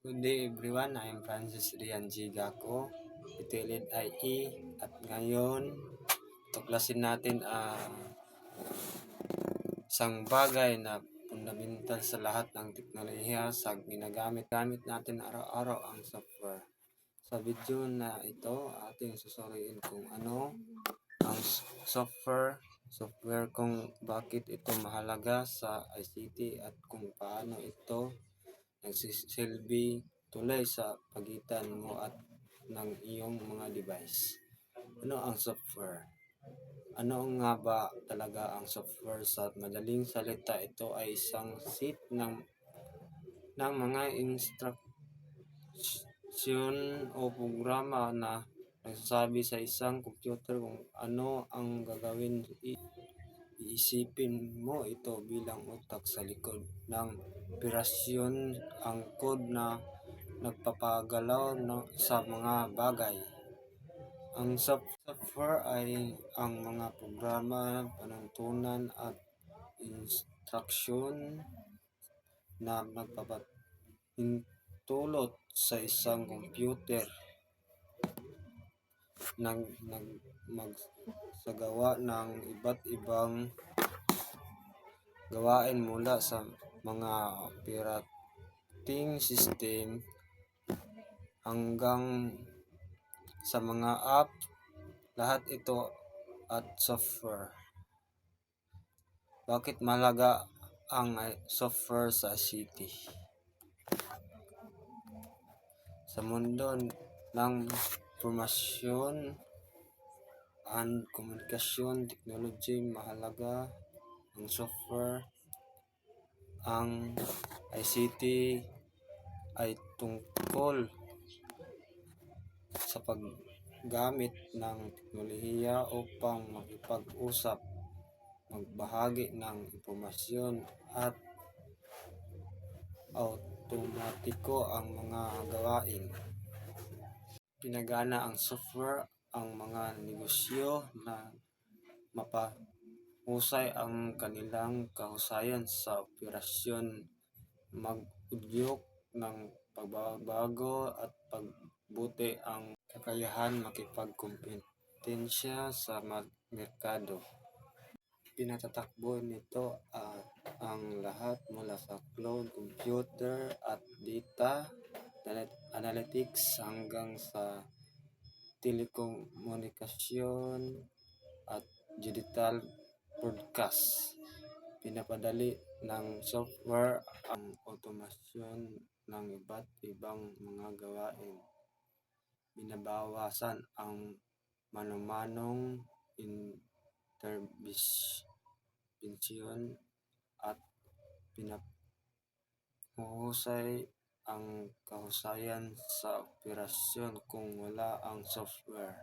Good day everyone, I am Francis Rian G. Gaco, Itilid IE, at ngayon tuklasin natin ang isang bagay na fundamental sa lahat ng teknolohiya sa ginagamit natin araw-araw, ang software. Sa video na ito, ating susuriin kung ano ang software kung bakit ito mahalaga sa ICT at kung paano ito nagsisilbi tulay sa pagitan mo at ng iyong mga device. Ano ang software? Ano nga ba talaga ang software? Sa madaling salita, ito ay isang set ng mga instruction o programa na nagsasabi sa isang computer kung ano ang gagawin. Iisipin mo ito bilang utak sa likod ng operasyon, ang code na nagpapagalaw sa mga bagay. Ang software ay ang mga programa, panuntunan at instruksyon na nagpapahintulot sa isang computer magsagawa ng iba't ibang gawain mula sa mga operating system hanggang sa mga app. Lahat ito at software. Bakit mahalaga ang software sa ICT? Sa mundo ng informasyon and komunikasyon technology, mahalaga ang software. Ang ICT ay tungkol sa paggamit ng teknolohiya upang makipag-usap, magbahagi ng impormasyon at automatiko ang mga gawain. Pinagana ang software ang mga negosyo na mapahusay ang kanilang kahusayan sa operasyon, mag-udyok ng pagbabago at pagbuti ang kakayahan makipagkompetensya sa merkado. Pinatatakbo nito ang lahat mula sa cloud computer at data analytics hanggang sa telekomunikasyon at digital broadcast. Pinapadali ng software ang automasyon ng iba't ibang mga gawain. Binabawasan ang mano-manong intervention at pinahuhusay ang kahusayan sa operasyon kung wala ang software.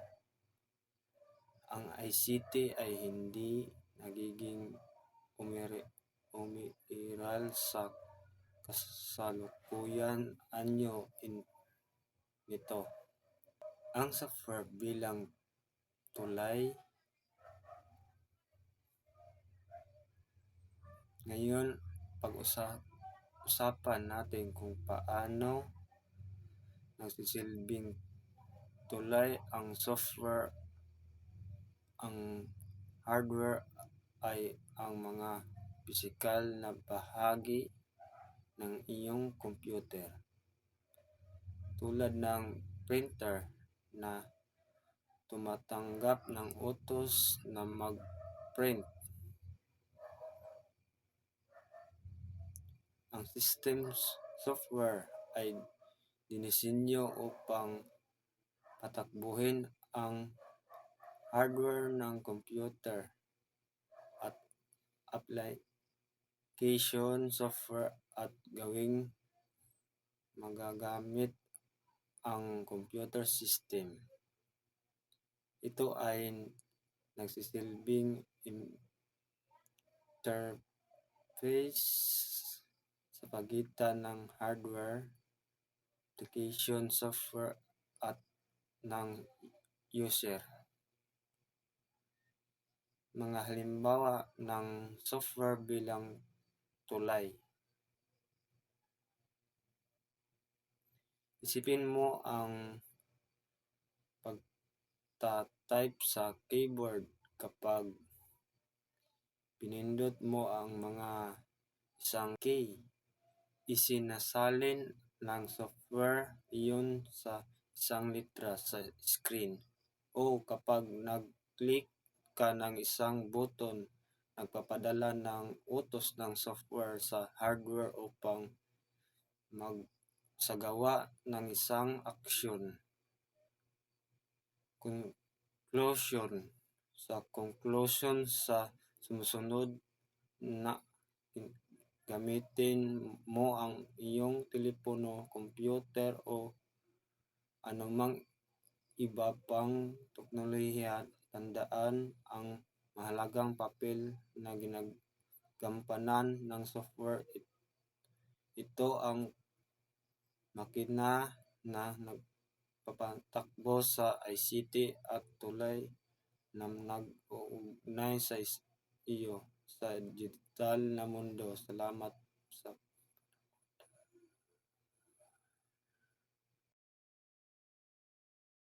Ang ICT ay hindi nagiging umiiral sa kasalukuyan anyo nito. Ang software bilang tulay. Ngayon, pag-usapan natin kung paano nagsisilbing tulay ang software. Ang hardware ay ang mga pisikal na bahagi ng iyong computer, tulad ng printer na tumatanggap ng utos na mag-print. Ang system software ay dinisenyo upang patakbuhin ang hardware ng computer at application software at gawing magagamit ang computer system. Ito ay nagsisilbing interface sa pagitan ng hardware, application software at ng user. Mga halimbawa ng software bilang tulay. Isipin mo ang pagta-type sa keyboard kapag pinindot mo ang mga isang key. Isinasalin ng software iyon sa isang letra sa screen. O kapag nag-click ka ng isang button, nagpapadala ng utos ng software sa hardware upang magsagawa ng isang aksyon. Conclusion sa sumusunod na gamitin mo ang iyong telepono, computer o anumang iba pang teknolohiya. Tandaan ang mahalagang papel na ginagampanan ng software. Ito ang makina na nagpapatakbo sa ICT at tulay na nag-uugnay sa iyo sa digital na mundo. Salamat sa